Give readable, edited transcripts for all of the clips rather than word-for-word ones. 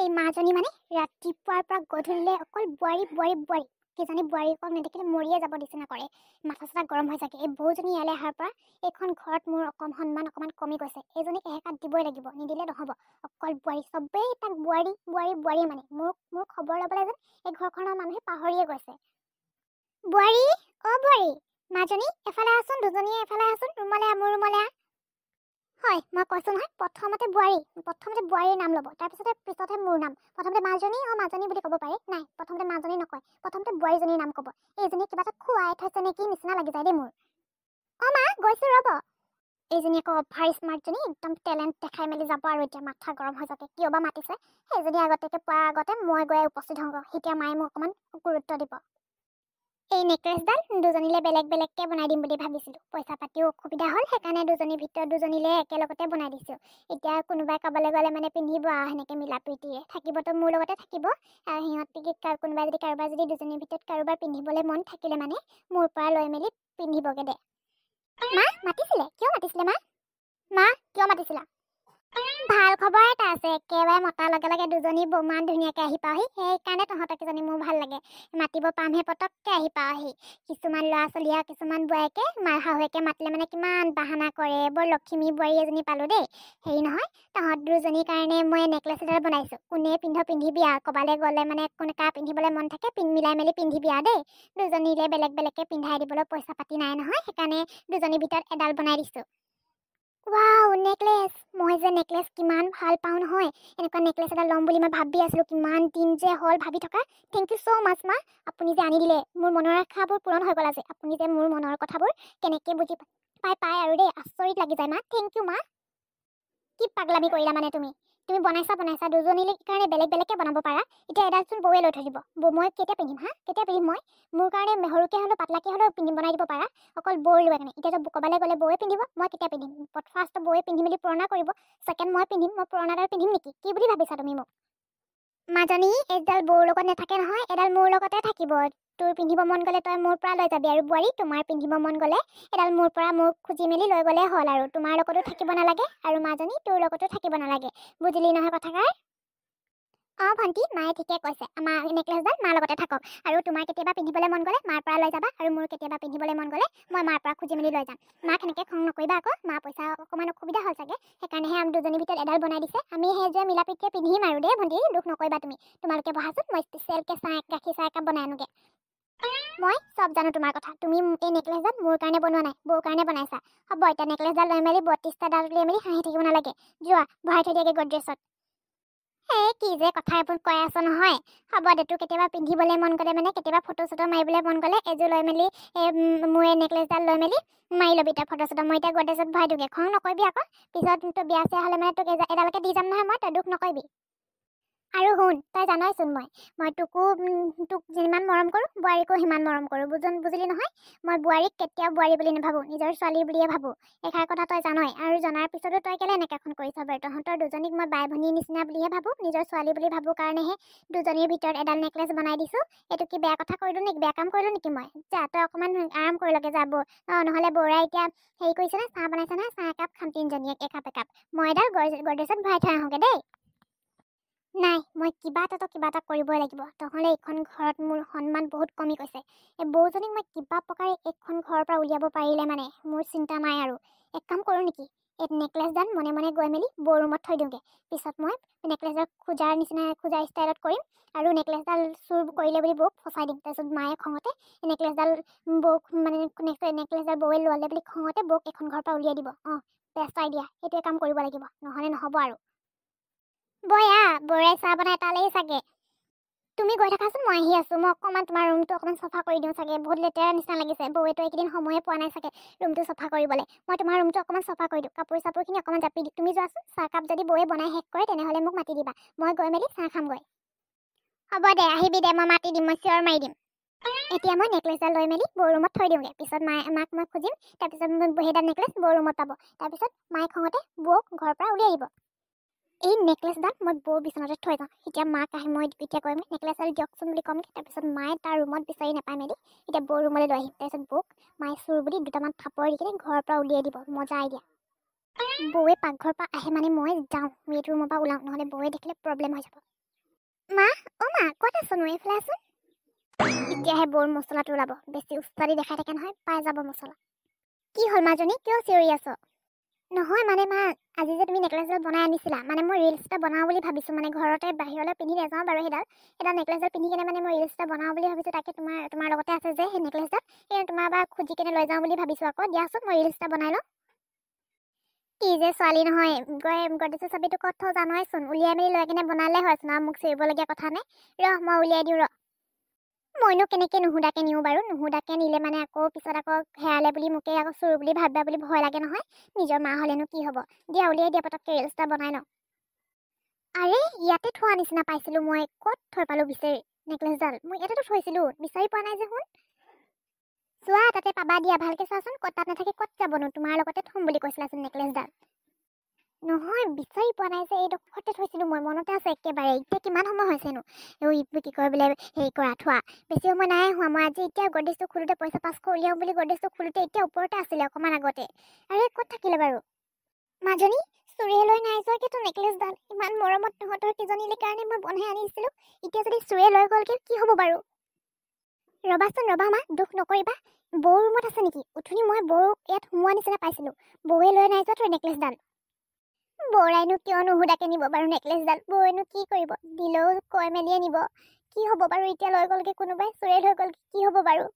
এই মাজনী মানে ৰাতিপুৱাৰ পৰা গধূলিলে অকল বোৱাৰী কিজানি বোৱাৰীকক নেদেখিলে মৰিয়ে যাব নিচিনা কৰে। মাথা চাথা গৰম হৈ থাকে। এই বৌজনী ইয়ালৈ অহাৰ পৰা এইখন ঘৰত মোৰ সন্মান অকণমান কমি গৈছে। এইজনীক এহেকাত দিবই লাগিব, নিদিলে নহ'ব। অকল বোৱাৰী, চবেই তাক বোৱাৰী মানে মোৰ খবৰ ল'বলৈ যেন এই ঘৰখনৰ মানুহে পাহৰিয়ে গৈছে। বোৱাৰী, বোৱাৰী, মাজনী এফালে আহচোন, দুজনীয়ে এফালে আহচোন, মোৰ ৰুমলৈ আহ। হয়, মই কৈছোঁ নহয়, প্ৰথমতে বোৱাৰীৰ নাম ল'ব, পিছতহে মোৰ নাম। প্ৰথমতে মাজনী বুলি ক'ব পাৰে। নাই, প্ৰথমতে মাজনী নকয়, প্ৰথমতে বোৱাৰীজনীৰ নাম ক'ব। এইজনীয়ে কিবা এটা খুৱাই থৈছে নেকি নিচিনা লাগি যায় দেই মোৰ। মা গৈছোঁ ৰ'ব। এইজনী আকৌ অভাৰ স্মাৰ্টজনী, একদম টেলেণ্ট দেখাই মেলি যাব আৰু এতিয়া মাথা গৰম হৈ যাতে কিয় বা মাতিছে। সেইজনী পোৱাৰ আগতে মই গৈ উপস্থিত হওঁ। এতিয়া মায়ে মোক অকণমান গুৰুত্ব দিব। এই নেকলেছডাল দুজনীলে বেলেগ বেলেগকৈ বনাই দিম বুলি ভাবিছিলোঁ। পইচা পাতিও অসুবিধা হ'ল, সেইকাৰণে দুজনীৰ ভিতৰত দুজনীলে একেলগতে বনাই দিছোঁ। এতিয়া কোনোবাই ক'বলৈ গ'লে মানে পিন্ধিব আৰু সেনেকৈ মিলা প্ৰীতিৰে থাকিবতো, মোৰ লগতে থাকিব। কোনোবাই যদি কাৰোবাৰ যদি দুজনীৰ ভিতৰত কাৰোবাৰ পিন্ধিবলৈ মন থাকিলে মানে মোৰ পৰা লৈ মেলি পিন্ধিবগে দে। মা মাতিছিলে? কিয় মাতিছিলে মা? কিয় মাতিছিলা? ভাল খবৰ এটা আছে। একেবাৰে মতাৰ লগে লগে দুজনী ইমান ধুনীয়াকৈ আহি পাওঁহি। সেইকাৰণে তহঁতকেইজনী মোৰ ভাল লাগে। মাতিব পামহে পটককৈ আহি পাওঁহি। কিছুমান ল'ৰা ছোৱালী আৰু কিছুমান বোৱাৰীকে শাহুৱেকে মাতিলে মানে কিমান বাহানা কৰে। বৰ লখিমী বোৱাৰী এজনী পালোঁ দেই। হেৰি নহয়, তহঁত দুজনীৰ কাৰণে মই নেকলেছ এডাল বনাইছোঁ। কোনে পিন্ধিবি আৰু ক'বালৈ গ'লে মানে কাৰ পিন্ধিবলৈ মন থাকে মিলাই মেলি পিন্ধিবি আৰু দেই। দুজনীলে বেলেগ বেলেগকৈ পিন্ধাই দিবলৈ পইচা পাতি নাই নহয়, সেইকাৰণে দুজনীৰ ভিতৰত এডাল বনাই দিছোঁ। Wow, necklace! মই যে নেকলেছ কিমান ভাল পাওঁ নহয়। এনেকুৱা নেকলেছ এটা ল'ম বুলি মই ভাবি আছিলোঁ, কিমান দিন যে হ'ল ভাবি থকা। থেংক ইউ ছ' মাছ মা। আপুনি যে আনি দিলে, মোৰ মনৰ আশাবোৰ পূৰণ হৈ গ'ল আজি। আপুনি যে মোৰ মনৰ কথাবোৰ কেনেকৈ বুজি পায় আৰু দেই, আচৰিত লাগি যায় মা। থেংক ইউ মা। কি পাগলামি কৰিলা মানে তুমি বনাইছা দুজনীৰ কাৰণে বেলেগ বেলেগকৈ বনাব পাৰা। এতিয়া এডালচোন বৌয়ে লৈ থৈ দিব। মই কেতিয়া পিন্ধিম মই? মোৰ কাৰণে সৰুকৈ হ'লেও পাতলাকৈ হ'লেও বনাই দিব পাৰা। অকল বৌৰ লোৱা কাৰণে। এতিয়াতো ক'বালৈ গ'লে বৌয়ে পিন্ধিব, মই কেতিয়া পিন্ধিম? ফাৰ্ষ্ট বৌয়ে পিন্ধি মেলি পুৰণা কৰিব, ছেকেণ্ড মই পিন্ধিম। মই পুৰণাডাল পিন্ধিম নেকি? কি বুলি ভাবিছা তুমি মোক? মাজনী, এইডাল বৌৰ লগত নাথাকে নহয়, এডাল মোৰ লগতে থাকিব। তোৰ পিন্ধিব মন গ'লে তই মোৰ পৰা লৈ যাবি, আৰু বোৱাৰী তোমাৰ পিন্ধিব মন গ'লে এডাল মোৰ পৰা খুজি মেলি লৈ গ'লে হ'ল। আৰু তোমাৰ লগতো থাকিব নালাগে, আৰু মাজনী তোৰ লগতো থাকিব নালাগে। বুজিলি নহয় কথাষাৰ? ভণ্টি, মায়ে ঠিকে কৈছে। আমাৰ নেকলেছডাল মাৰ লগতে থাকক। আৰু তোমাৰ কেতিয়াবা পিন্ধিবলৈ মন গ'লে মাৰ পৰা লৈ যাবা, আৰু মোৰ কেতিয়াবা পিন্ধিবলৈ মন গ'লে মই মাৰ পৰা খুজি মেলি লৈ যাম। মাক সেনেকৈ খং নকৰিবা আকৌ। মা পইচা অকণমান অসুবিধা হ'ল চাগে, সেইকাৰণেহে আমি দুজনীৰ ভিতৰত এডাল বনাই দিছে। আমি সেইযোৰে মিলা প্ৰীতিৰে পিন্ধিম আৰু দেই ভণ্টি, দুখ নকৰিবা তুমি। তোমালোকে বহাচোন, মই স্পেচিয়েলকৈ গাখীৰ চাহ একাপ বনাই আনোগৈ। মই চব জানো তোমাৰ কথা। তুমি এই নেকলেছডাল মোৰ কাৰণে বনোৱা নাই, বৌৰ কাৰণে বনাইছা। হ'ব, এতিয়া নেকলেছডাল লৈ মেলি 32টা ডাল লৈ মেলি হাঁহি থাকিব নালাগে। যোৱা, ভৰাই থৈ দিয়াগে গড্ৰেজত। কি যে কথা এইবোৰ কৈ আছ নহয়। হ'ব দে, তোৰ কেতিয়াবা পিন্ধিবলৈ মন গ'লে মানে কেতিয়াবা ফটো চটো মাৰিবলৈ মন গ'লে এযোৰ লৈ মেলি মোৰ এই নেকলেছডাল লৈ মেলি মাৰি ল'বি তই ফটো চটো। মই এতিয়া গড্ৰেজত ভৰাই দিওঁগৈ। খং নকৰিবি আকৌ। পিছত তোৰ বিয়া চিয়া হ'লে মানে তোক এডালকে দি যাম নহয় মই, তই দুখ নকৰিবি। আৰু শুন, তই জানইচোন মই তোক যিমান মৰম কৰোঁ, বোৱাৰীকো সিমান মৰম কৰোঁ। বুজিলি নহয়? মই বোৱাৰীক কেতিয়াও বোৱাৰী বুলি নাভাবোঁ, নিজৰ ছোৱালী বুলিয়ে ভাবোঁ। এইষাৰ কথা তই জানই। আৰু জনাৰ পিছতো তই কেলৈ এনেকৈ এখন কৰিছ বাৰু? তহঁতৰ দুজনীক মই বাই ভনীৰ নিচিনা বুলিহে ভাবোঁ, নিজৰ ছোৱালী বুলি ভাবোঁ কাৰণেহে দুজনীৰ ভিতৰত এডাল নেকলেছ বনাই দিছোঁ। এইটো কি বেয়া কথা কৰিলোঁ নেকি? বেয়া কাম কৰিলোঁ নেকি মই? যা, তই অকণমান আৰাম কৰি লগে যা। নহ'লে বৌৰাই এতিয়া হেৰি কৰিছে নহয়, চাহ বনাইছে নহয়, চাহ একাপ খাম তিনিজনীয়ে একাপ। মই এডাল গড্ৰেজত ভৰাই থৈ আহোঁগৈ দেই। নাই, মই কিবা এটা কৰিবই লাগিব। নহ'লে এইখন ঘৰত মোৰ সন্মান বহুত কমি গৈছে। এই বৌজনীক মই কিবা প্ৰকাৰে এইখন ঘৰৰ পৰা উলিয়াব পাৰিলে মানে মোৰ চিন্তা নাই আৰু। এক কাম কৰোঁ নেকি, এই নেকলেছডাল মনে মনে গৈ মেলি বৌ ৰুমত থৈ দিওঁগৈ। পিছত মই নেকলেছডাল খোজাৰ ষ্টাইলত কৰিম, আৰু নেকলেছডাল চুৰ কৰিলে বুলি বৌক ফচাই দিম। তাৰপিছত মায়ে খঙতে নেকলেছডাল বৌয়ে ল'লে বুলি খঙতে বৌক এইখন ঘৰৰ পৰা উলিয়াই দিব। বেষ্ট আইডিয়া, সেইটোৱে কাম কৰিব লাগিব, নহ'লে নহ'ব আৰু। বৌয়া, বৌৰাই চাহ বনাই তালেই চাগে। তুমি গৈ থাকাচোন, মই আহি আছোঁ। মই অকণমান তোমাৰ ৰুমটো অকণমান চফা কৰি দিওঁ চাগে, বহুত লেতেৰা নিচিনা লাগিছে। বৌয়েতো এইকেইদিন সময়ে পোৱা নাই চাগে ৰুমটো চফা কৰিবলৈ। মই তোমাৰ ৰুমটো অকণমান চফা কৰি দিওঁ, কাপোৰ চাপোৰখিনি অকণমান জাপি দিওঁ। তুমি যোৱাচোন, চাহকাপ যদি বৌয়ে বনাই শেষ কৰে তেনেহ'লে মোক মাতি দিবা। মই গৈ মেলি চাহ খামগৈ। হ'ব দে, আহিবি দে, মই মাতি দিম, মই চিঞৰ মাৰি দিম। এতিয়া মই নেকলেছডাল লৈ মেলি বৌ ৰুমত থৈ দিওঁগৈ। পিছত মাক মই খুজিম, তাৰপিছত সেইডাল নেকলেছ বৌ ৰুমত পাব। তাৰপিছত মায়ে খঙতে বৌক ঘৰৰ পৰা উলিয়াই দিব। এই নেকলেছডাল মই বৌৰ বিচনাতে থৈ যাওঁ। এতিয়া মাক আহি মই এতিয়া কৰিম নেকলেছডাল দিয়কচোন বুলি ক'মগৈ। তাৰপিছত মায়ে তাৰ ৰুমত বিচাৰি নাপাই মেলি এতিয়া বৌৰ ৰুমলৈ লৈ আহিম। তাৰপিছত বৌক মায়ে চুৰ বুলি দুটামান থাপৰ দি কিনে ঘৰৰ পৰা উলিয়াই দিব। মজা আইডিয়া। বৌয়ে পাকঘৰৰ পৰা আহে মানে মই যাওঁ, এইটো ৰুমৰ পৰা ওলাওঁ, নহ'লে বৌয়ে দেখিলে প্ৰব্লেম হৈ যাব। মা মা ক'ত আছনো এইফালে আছোন এতিয়াহে বৰ মছলাটো ওলাব বেছি উস্তাদি দেখাই থাকে নহয় পাই যাব মছলা কি হ'ল মাজনী কিয় চিঞৰি আছ নহয় মানে মা আজি যে তুমি নেকলেছডাল বনাই আনিছিলা মানে মই ৰিলছ এটা বনাওঁ বুলি ভাবিছোঁ মানে ঘৰতে বাহিৰলৈ পিন্ধি নাযাওঁ বাৰু সেইডাল নেকলেছডাল পিন্ধি কেনে মানে মই ৰিলছ এটা বনাওঁ বুলি ভাবিছোঁ তাকে তোমাৰ লগতে আছে যে সেই নেকলেছডাল সেই তোমাৰ বা খুজি কেনে লৈ যাওঁ বুলি ভাবিছোঁ আকৌ দিয়াচোন মই ৰিলছ এটা বনাই লওঁ কি যে ছোৱালী নহয় গডেছৰ চাবিটো ক'ত থওঁ জানোৱেচোন উলিয়াই মেলি লৈ কেনে বনালে হয়চোন আৰু মোক চিৰিবলগীয়া কথা নাই মই উলিয়াই দিওঁ মইনো কেনেকৈ নুসুধাকৈ নিওঁ বাৰু নুসুধাকৈ নিলে মানে আকৌ পিছত আকৌ হেৰালে বুলি মোকে আকৌ চোৰ বুলি ভাবিবা বুলি ভয় লাগে নহয় নিজৰ মা হ'লেনো কি হ'ব দিয়া উলিয়াই দিয়া পটককৈ ৰিলছ এটা বনাই লওঁ আৰে ইয়াতে থোৱা নিচিনা পাইছিলোঁ মই ক'ত থৈ পালোঁ বিচাৰি নেকলেছডাল মই ইয়াতেতো থৈছিলোঁ বিচাৰি পোৱা নাই যে শুন চোৱা তাতে পাবা দিয়া ভালকৈ চোৱাচোন ক'ত তাত নাথাকে ক'ত যাবনো তোমাৰ লগতে থ'ম বুলি কৈছিলাচোন নেকলেছডাল নহয় বিচাৰি পোৱা নাই যে এইডোখৰতে থৈছিলোঁ মই মনতে আছে একেবাৰে এতিয়া কিমান সময় হৈছেনো কি কয় বোলে হেৰি কৰা থোৱা বেছি সময় নাই হোৱা মই আজি এতিয়া গডেছটো খোলোতে পইচা 500 উলিয়াওঁ বুলি গডেছটো খোলোতে এতিয়া ওপৰতে আছিলে অকণমান আগতে আৰে ক'ত থাকিলে বাৰু মাজনী চুৰিয়ে লৈ নাই যোৱাকে তোৰ নেকলেছডাল ইমান মৰমত তহঁতৰ কেইজনীলৈ কাৰণে মই বনাই আনিছিলোঁ এতিয়া যদি চুৰিয়ে লৈ গ'লগে কি হ'ব বাৰু ৰ'বাচোন ৰ'বা মা দুখ নকৰিবা বৌ ৰুমত আছে নেকি উঠনি মই বৌক ইয়াত সোমোৱা নিচিনা পাইছিলোঁ বৌৱে লৈ নাই যোৱা তোৰ নেকলেছডাল বৌৰাইনো কিয় নুসুধাকে নিব বাৰু নেকলেছডাল বৌৱেনো কি কৰিব দিলেও কৈ মেলিয়ে নিব কি হ'ব বাৰু এতিয়া লৈ গ'লগে কোনোবাই চুৰিয়ে লৈ গ'লগে কি হ'ব বাৰু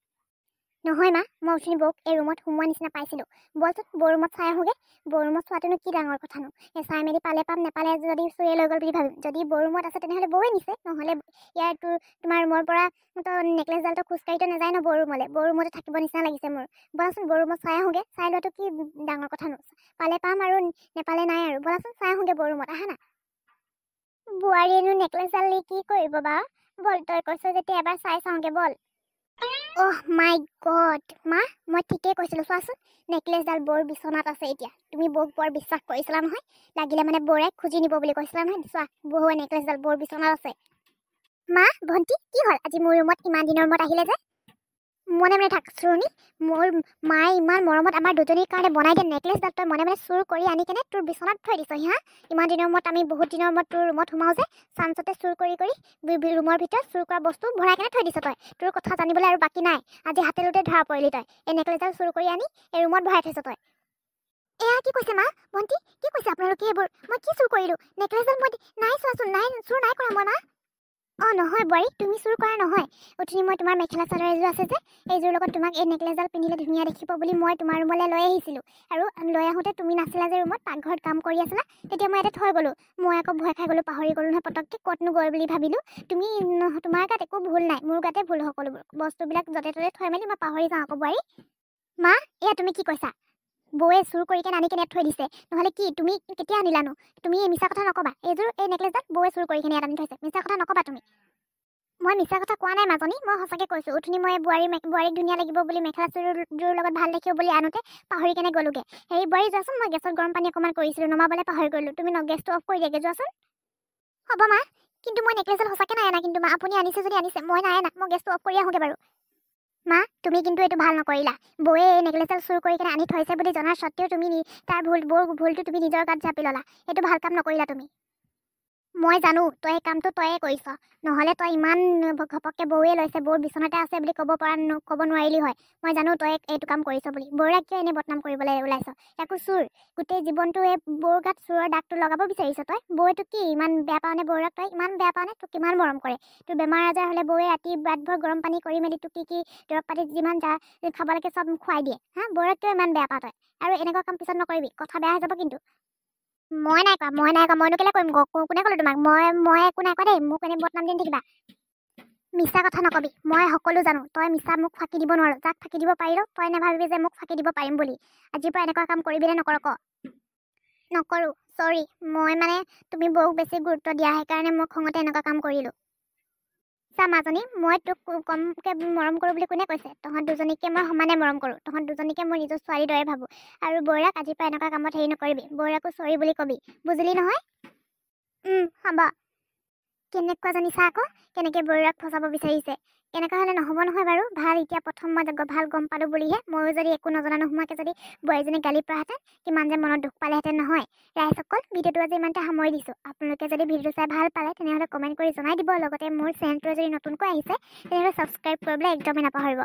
নহয় মা মই উঠনি বৌক এই ৰুমত সোমোৱা নিচিনা পাইছিলোঁ বলচোন বৌ ৰুমত চাই আহোঁগৈ বৌ ৰুমত চোৱাটোনো কি ডাঙৰ কথানো চাই মেলি পালে পাম নেপালে যদি চুৰিয়ে লৈ গ'ল বুলি ভাবিম যদি বৌ ৰুমত আছে তেনেহ'লে বৌৱে নিছে নহ'লে ইয়াৰ তোমাৰ ৰুমৰ পৰা তো নেকলেছডালটো খোজকাঢ়িতো নাযায় ন বৌ ৰুমলৈ বৌ ৰুমতে থাকিব নিচিনা লাগিছে মোৰ বলাচোন বৌ ৰুমত চাই আহোঁগৈ চাই লোৱাটো কি ডাঙৰ কথানো পালে পাম আৰু নেপালে নাই আৰু বলাচোন চাই আহোঁগৈ বৌ ৰুমত আহা না বোৱাৰীয়েনো নেকলেছডাল কি কৰিব বা বল তই কৈছ যেতিয়া এবাৰ চাই চাওঁগৈ বল অহ মাই গড মা মই ঠিকেই কৈছিলোঁ চোৱাচোন নেকলেছডাল বৌৰ বিচনাত আছে এতিয়া তুমি বৌক বৰ বিশ্বাস কৰিছিলা নহয় লাগিলে মানে বৌৰে খুজি নিব বুলি কৈছিলা নহয় চোৱা বৌৱে নেকলেছডাল বৌৰ বিচনাত আছে মা ভণ্টি কি হ'ল আজি মোৰ ৰুমত ইমান দিনৰ মূৰত আহিলে যে মনে মনে থাক চুৰণি মোৰ মায়ে ইমান মৰমত আমাৰ দুজনীৰ কাৰণে বনাই দিয়া নেকলেছডাল তই মনে মনে চুৰ কৰি আনি কেনে তোৰ বিচনাত থৈ দিছ হা ইমান দিনৰ মূৰত আমি বহুত দিনৰ মূৰত তোৰ ৰুমত সোমাওঁ যে চাঞ্চতে চুৰ কৰি ৰুমৰ ভিতৰত চুৰ কৰা বস্তু ভৰাই কেনে থৈ দিছ তই তোৰ কথা জানিবলৈ আৰু বাকী নাই আজি হাতে লোতে ধৰা পৰিলি তই এই নেকলেছডাল চুৰ কৰি আনি এই ৰুমত ভৰাই থৈছ তই এয়া কি কৈছে মা ভণ্টি কি কৈছে আপোনালোকে এইবোৰ মই কি চুৰ কৰিলোঁ নেকলেছডাল মই নাই চোৱাচোন নাই চুৰ নাই কৰা মই মা নহয় বোৱাৰী তুমি চুৰ কৰা নহয় উঠনি মই তোমাৰ মেখেলা চাদৰ এযোৰ আছে যে এইযোৰ লগত তোমাক এই নেকলেছডাল পিন্ধিলে ধুনীয়া দেখিব বুলি মই তোমাৰ ৰুমলৈ লৈ আহিছিলোঁ আৰু লৈ আহোঁতে তুমি নাছিলা যে ৰুমত পাকঘৰত কাম কৰি আছিলা তেতিয়া মই ইয়াতে থৈ গ'লোঁ মই আকৌ ভয় খাই গ'লোঁ পাহৰি গ'লোঁ নহয় পটককৈ ক'তনো গ'ল বুলি ভাবিলোঁ তুমি তোমাৰ গাত একো ভুল নাই মোৰ গাতে ভুল সকলোবোৰ বস্তুবিলাক য'তে ত'তে থৈ মেলি মই পাহৰি যাওঁ আকৌ বোৱাৰী মা এয়া তুমি কি কৈছা বৌৱে চুৰ কৰি কেনে আনি কেনে থৈ দিছে নহ'লে কি তুমি কেতিয়া আনিলানো তুমি মিছা কথা নক'বা এই নেকলেছডাল বৌৱে চুৰ কৰি কেনে ইয়াত আনি থৈছে মিছা কথা নক'বা তুমি মই মিছা কথা কোৱা নাই মাজনী মই সঁচাকৈ কৈছোঁ উঠনি মই বোৱাৰীক ধুনীয়া লাগিব বুলি মেখেলা চাদৰযোৰ লগত ভাল দেখিব বুলি আনোতে পাহৰি কেনে গ'লোগৈ হেৰি বোৱাৰী যোৱাচোন মই গেছত গৰম পানী অকণমান কৰিছিলোঁ নমাবলৈ পাহৰি গ'লোঁ তুমি গেছটো অফ কৰি দিয়াগৈ যোৱাচোন হ'ব মা কিন্তু মই নেকলেছডাল সঁচাকৈ নাই অনা কিন্তু মা আপুনি আনিছে যদি আনিছে মই নাই অনা মই গেছটো অফ কৰি আহোঁগৈ বাৰু মা তুমি কিন্তু এইটো ভাল নকৰিলা বৌৱে এই নেকলেছডাল চুৰ কৰি কেনে আনি থৈছে বুলি জনাৰ স্বত্তেও তুমি তাৰ বৌৰ ভুলটো তুমি নিজৰ গাত জাপি ল'লা এইটো ভাল কাম নকৰিলা তুমি মই জানো তই এই কামটো তয়ে কৰিছ নহ'লে তই ইমান ঘপককৈ বৌৱে লৈছে বৌৰ বিচনাতে আছে বুলি ক'ব নোৱাৰিলি হয় মই জানো তই এইটো কাম কৰিছ বুলি বৌৰাক কিয় এনেই বদনাম কৰিবলৈ ওলাইছ একো চুৰ গোটেই জীৱনটো এই বৌৰ গাত চুৰৰ দাগটো লগাব বিচাৰিছ তই বৌটো কি ইমান বেয়া পাওঁনে বৌৰাক তই ইমান বেয়া পাওঁনে তোক কিমান মৰম কৰে তোৰ বেমাৰ আজাৰ হ'লে বৌৱে ৰাতি ৰাতভৰ গৰম পানী কৰি মেলি তোক কি দৰৱ পাতি যিমান যা খাব লাগে চব খুৱাই দিয়ে হা বৌৰাক কিয় ইমান বেয়া পাওঁ তই আৰু এনেকুৱা কাম পিছত নকৰিবি কথা বেয়া হৈ যাব কিন্তু মই নাই কোৱা মইনো কেলৈ কৰিম কোনে ক'লো তোমাক মই একো নাই কোৱা দেই মোক এনেই বদনাম দি থাকিবা মিছা কথা নকবি মই সকলো জানো তই মিছা মোক ফাঁকি দিব নোৱাৰো যাক ফাঁকি দিব পাৰিলোঁ তই নাভাবিবি যে মোক ফাঁকি দিব পাৰিম বুলি আজিৰ পৰা এনেকুৱা কাম কৰিবিনে নকৰ ক নকৰোঁ চৰি মই মানে তুমি বৌক বেছি গুৰুত্ব দিয়া সেইকাৰণে মই খঙতে এনেকুৱা কাম কৰিলোঁ চা মাজনী মই তোক কমকৈ মৰম কৰোঁ বুলি কোনে কৈছে তহঁত দুজনীকে মই সমানে মৰম কৰোঁ তহঁত দুজনীকে মই নিজৰ ছোৱালীৰ দৰে ভাবোঁ আৰু বৌৰাক আজিৰ পৰা এনেকুৱা কামত হেৰি নকৰিবি বৌৰাকো চৰি বুলি কবি বুজিলি নহয় হ'ব কেনেকুৱা জানিছা আকৌ কেনেকৈ বৌৰাক ফচাব বিচাৰিছে এনেকুৱা হ'লে নহ'ব নহয় বাৰু। ভাল এতিয়া প্ৰথম মই ভাল গম পালোঁ বুলিহে। ময়ো যদি একো নজনা নোহোৱাকৈ যদি বোৱাৰীজনী গালি পৰাহেঁতেন কিমান যে মনত দুখ পালেহেঁতেন নহয়। ৰাইজসকল, ভিডিঅ'টো আজি ইমানতে সামৰি দিছোঁ। আপোনালোকে যদি ভিডিঅ'টো চাই ভাল পালে তেনেহ'লে কমেণ্ট কৰি জনাই দিব। লগতে মোৰ চেনেলটো যদি নতুনকৈ আহিছে তেনেহ'লে ছাবস্ক্ৰাইব কৰিবলৈ একদমেই নাপাহৰিব।